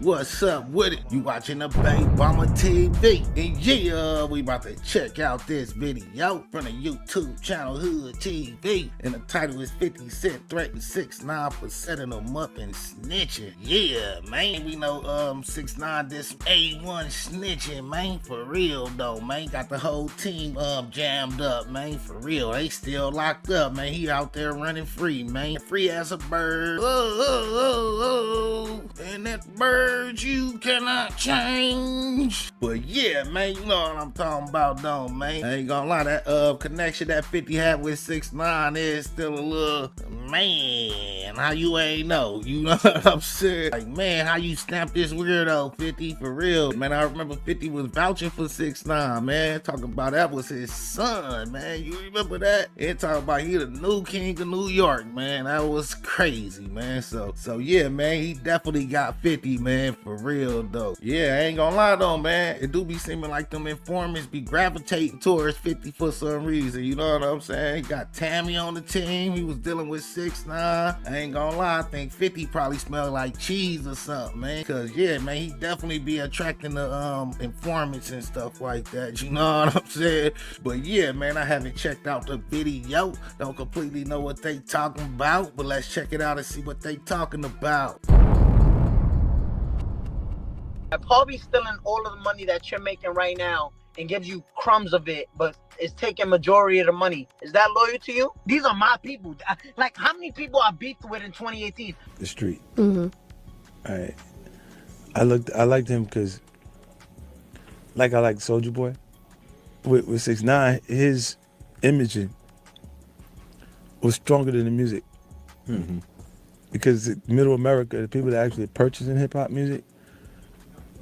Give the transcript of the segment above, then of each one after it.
what's up with it? You watching the Bay Bomber TV. And yeah, we about to check out this video from the YouTube channel Hood TV. And the title is 50 Cent threatened 6ix9ine for setting them up and snitching. Yeah, man, we know 6ix9ine did some A1 snitching, man. For real though, man. Got the whole team jammed up, man. For real, they still locked up, man. He out there running free, man. Free as a bird. And that bird you cannot change. But yeah, man, you know what I'm talking about though, man. I ain't gonna lie, that connection that 50 had with 6ix9ine is still a little, man, how you ain't know? You know what I'm saying? Like, man, how you snap this weirdo, 50, for real? Man, I remember 50 was vouching for 6ix9ine, man. Talking about that was his son, man. You remember that? And talking about he the new king of New York, man. That was crazy, man. So yeah, man, he definitely got 50, man, for real though. Yeah, I ain't gonna lie though, man. It do be seeming like them informants be gravitating towards 50 for some reason. You know what I'm saying? He got Tammy on the team. He was dealing with 6ix9ine. I ain't gonna lie, I think 50 probably smelled like cheese or something, man. Cause yeah, man, he definitely be attracting the informants and stuff like that. You know what I'm saying? But yeah, man, I haven't checked out the video. Don't completely know what they talking about, but let's check it out and see what they talking about. Paul be stealing all of the money that you're making right now and gives you crumbs of it, but is taking majority of the money. Is that loyal to you? These are my people. Like, how many people I beefed with in 2018? The street. Mm-hmm. All right. I liked him because, like I like Soulja Boy, with 6ix9ine, his imaging was stronger than the music. Mm-hmm. Because middle America, the people that actually purchasing hip hop music,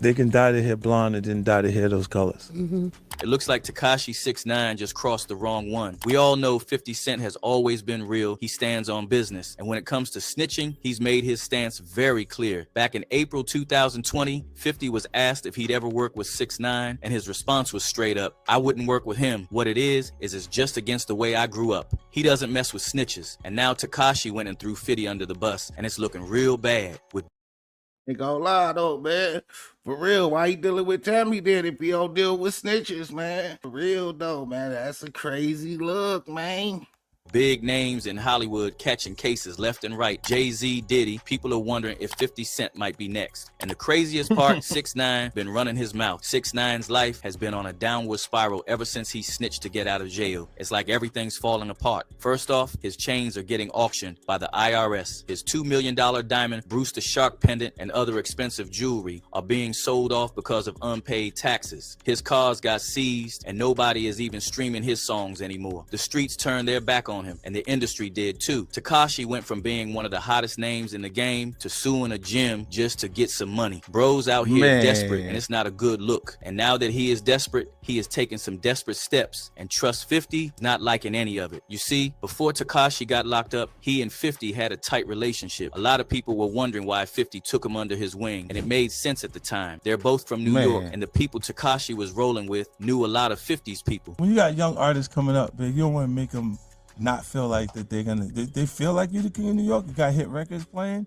they can dye their hair blonde and then dye their hair those colors. Mm-hmm. It looks like Tekashi 6ix9ine just crossed the wrong one. We all know 50 Cent has always been real. He stands on business. And when it comes to snitching, he's made his stance very clear. Back in April 2020, 50 was asked if he'd ever work with 6ix9ine, and his response was straight up, "I wouldn't work with him. What it is it's just against the way I grew up. He doesn't mess with snitches." And now Tekashi went and threw 50 under the bus, and it's looking real bad with Ain't gonna lie though, man. For real, why he dealing with Tammy then if he don't deal with snitches, man? For real though, man, that's a crazy look, man. big names in Hollywood catching cases left and right. Jay-Z, Diddy, people are wondering if 50 Cent might be next. And the craziest part, 6ix9ine been running his mouth. 6ix9ine's life has been on a downward spiral ever since he snitched to get out of jail. It's like everything's falling apart. First off, his chains are getting auctioned by the IRS. His $2 million diamond, Bruce the Shark pendant, and other expensive jewelry are being sold off because of unpaid taxes. His cars got seized, and nobody is even streaming his songs anymore. The streets turned their back on him, and the industry did too. Tekashi went from being one of the hottest names in the game to suing a gym just to get some money. Bro's out here desperate, and it's not a good look. And now that he is desperate, he is taking some desperate steps, and trust 50 not liking any of it. You see, before Tekashi got locked up, he and 50 had a tight relationship. A lot of people were wondering why 50 took him under his wing, and it made sense at the time. They're both from New York, and the people Tekashi was rolling with knew a lot of 50's people. When you got young artists coming up, big, you don't want to make them not feel like that they feel like you're the king of New York. You got hit records playing.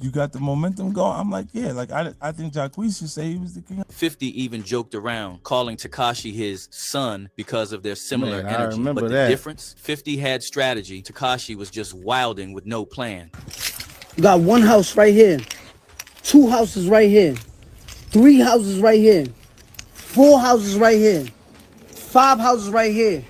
You got the momentum going. I'm like, yeah, like I think Jacquees should say he was the king. 50 even joked around, calling Tekashi his son because of their similar energy. But the difference, 50 had strategy. Tekashi was just wilding with no plan. You got one house right here, 2 houses right here, 3 houses right here, 4 houses right here, 5 houses right here,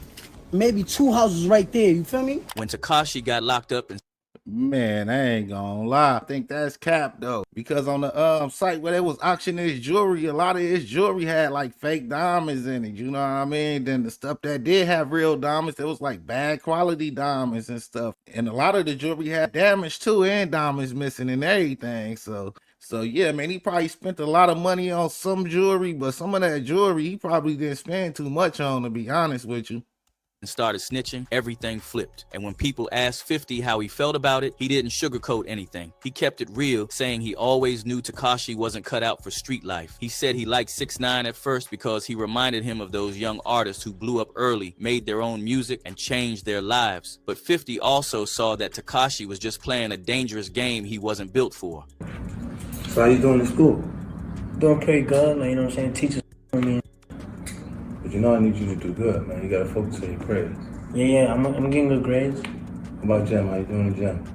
maybe 2 houses right there. You feel me? When Tekashi got locked up and man, I ain't gonna lie. I think that's cap though, because on the site where they was auctioning his jewelry, a lot of his jewelry had like fake diamonds in it. You know what I mean? Then the stuff that did have real diamonds, it was like bad quality diamonds and stuff. And a lot of the jewelry had damage too, and diamonds missing and everything. So yeah, man, he probably spent a lot of money on some jewelry, but some of that jewelry he probably didn't spend too much on, to be honest with you. And started snitching, everything flipped. And when people asked 50 how he felt about it, he didn't sugarcoat anything. He kept it real, saying he always knew Tekashi wasn't cut out for street life. He said he liked 6ix9ine at first because he reminded him of those young artists who blew up early, made their own music, and changed their lives. But 50 also saw that Tekashi was just playing a dangerous game he wasn't built for. So how you doing in school? Doing pretty good, man. You know what I'm saying? Teachers for me. But you know I need you to do good, man. You gotta focus on your grades. Yeah, I'm getting good grades. How about gym? How you doing in the gym?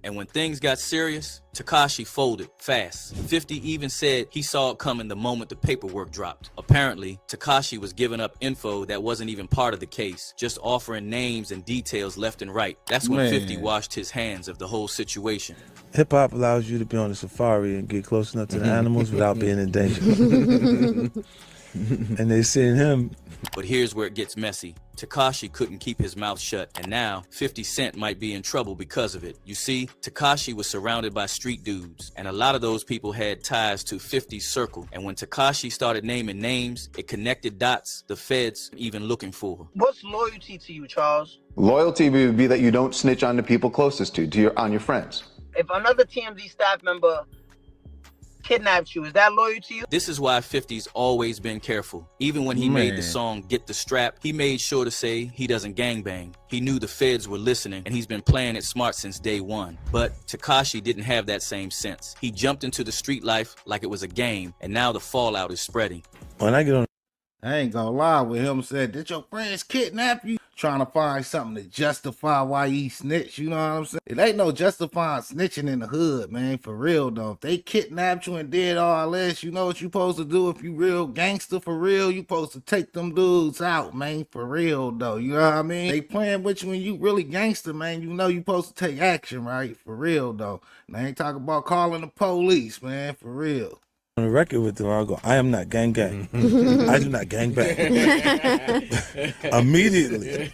And when things got serious, Tekashi folded fast. 50 even said he saw it coming the moment the paperwork dropped. Apparently, Tekashi was giving up info that wasn't even part of the case, just offering names and details left and right. That's when Man. 50 washed his hands of the whole situation. Hip hop allows you to be on a safari and get close enough to the animals without being in danger. And they seen him. But here's where it gets messy. Tekashi couldn't keep his mouth shut, and now 50 Cent might be in trouble because of it. You see, Tekashi was surrounded by street dudes, and a lot of those people had ties to 50's circle. And when Tekashi started naming names, it connected dots the feds even looking for. What's loyalty to you, Charles? Loyalty would be that you don't snitch on the people closest on your friends. If another TMZ staff member kidnapped you, is that loyal to you? This is why 50's always been careful. Even when he made the Man. song Get the Strap, he made sure to say he doesn't gangbang. He knew the feds were listening, and he's been playing it smart since day one. But Tekashi didn't have that same sense. He jumped into the street life like it was a game, and now the fallout is spreading. When I get on I ain't gonna lie with him said, did your friends kidnap you? Trying to find something to justify why he snitched, you know what I'm saying? It ain't no justifying snitching in the hood, man, for real though. If they kidnapped you and did all this, you know what you supposed to do if you real gangster for real? You supposed to take them dudes out, man, for real though, you know what I mean? They playing with you when you really gangster, man, you know you supposed to take action, right? For real though. And I ain't talking about calling the police, man, for real. the record with them, I'll go, I am not gang gang. I do not gang bang. Immediately.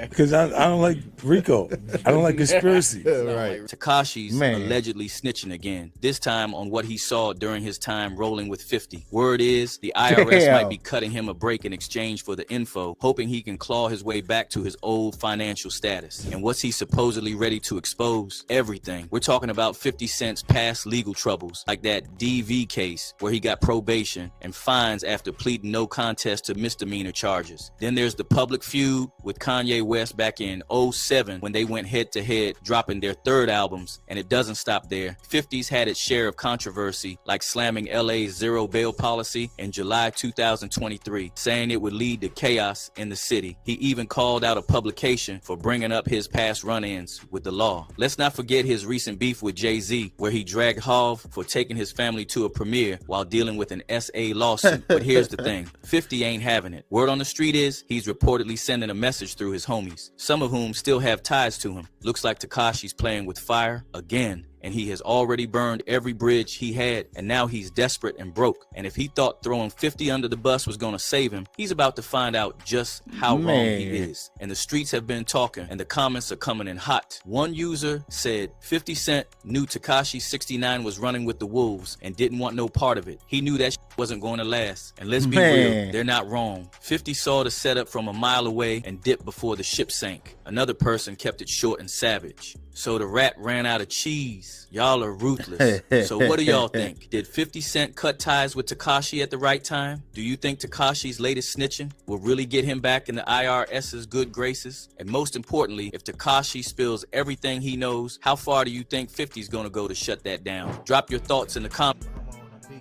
Because I don't like RICO. I don't like conspiracy. Right. Tekashi's Man. allegedly snitching again, this time on what he saw during his time rolling with 50. Word is, the IRS Damn. might be cutting him a break in exchange for the info, hoping he can claw his way back to his old financial status. And what's he supposedly ready to expose? Everything. We're talking about 50 Cent's past legal troubles, like that DV case where he got probation and fines after pleading no contest to misdemeanor charges. Then there's the public feud with Kanye West back in 07 when they went head to head, dropping their third albums, and it doesn't stop there. 50's had its share of controversy, like slamming LA's zero bail policy in July 2023, saying it would lead to chaos in the city. He even called out a publication for bringing up his past run-ins with the law. Let's not forget his recent beef with Jay-Z, where he dragged Hov for taking his family to a premiere while dealing with an SA lawsuit. But here's the thing, 50 ain't having it. Word on the street is he's reportedly sending a message through his homies, some of whom still have ties to him. Looks like Tekashi's playing with fire again, and he has already burned every bridge he had, and now he's desperate and broke. And if he thought throwing 50 under the bus was gonna save him, he's about to find out just how wrong he is. And the streets have been talking, and the comments are coming in hot. One user said 50 Cent knew Tekashi 6ix9ine was running with the wolves and didn't want no part of it. He knew that wasn't going to last. And let's be real, they're not wrong. 50 saw the setup from a mile away and dipped before the ship sank. Another person kept it short and savage. So the rat ran out of cheese. Y'all are ruthless. So what do y'all think? Did 50 Cent cut ties with Tekashi at the right time? Do you think Tekashi's latest snitching will really get him back in the IRS's good graces? And most importantly, if Tekashi spills everything he knows, how far do you think 50's gonna go to shut that down? Drop your thoughts in the comments.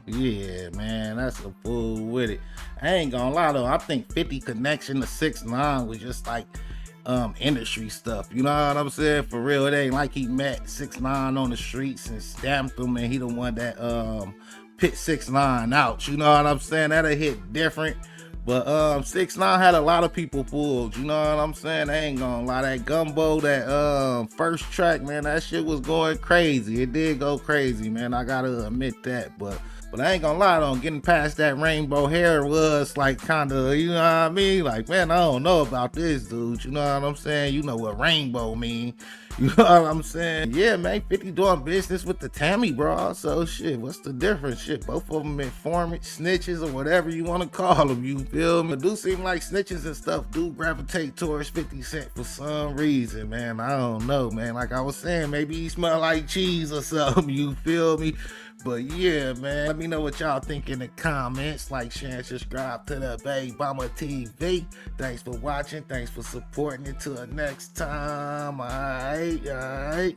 Yeah, man, that's a fool with it. I ain't gonna lie though, I think 50 connection to 6ix9ine was just like industry stuff, you know what I'm saying? For real, it ain't like he met 6ix9ine on the streets and stamped him and he the one that pit 6ix9ine out, you know what I'm saying? That'll hit different. But 6ix9ine had a lot of people fooled, you know what I'm saying? I ain't gonna lie, that Gumbo, that first track, man, that shit was going crazy. It did go crazy, man, I gotta admit that. But I ain't gonna lie though, getting past that rainbow hair was like kinda, you know what I mean? Like, man, I don't know about this dude, you know what I'm saying? You know what rainbow mean, you know what I'm saying? Yeah, man, 50 doing business with the Tammy bro, so shit, what's the difference? Shit, both of them informants, snitches, or whatever you wanna call them, you feel me? It do seem like snitches and stuff do gravitate towards 50 Cent for some reason, man. I don't know, man. Like I was saying, maybe he smell like cheese or something, you feel me? But yeah, man, let me know what y'all think in the comments. Like, share, and subscribe to the Baby Mama TV. Thanks for watching. Thanks for supporting. Until next time. All right.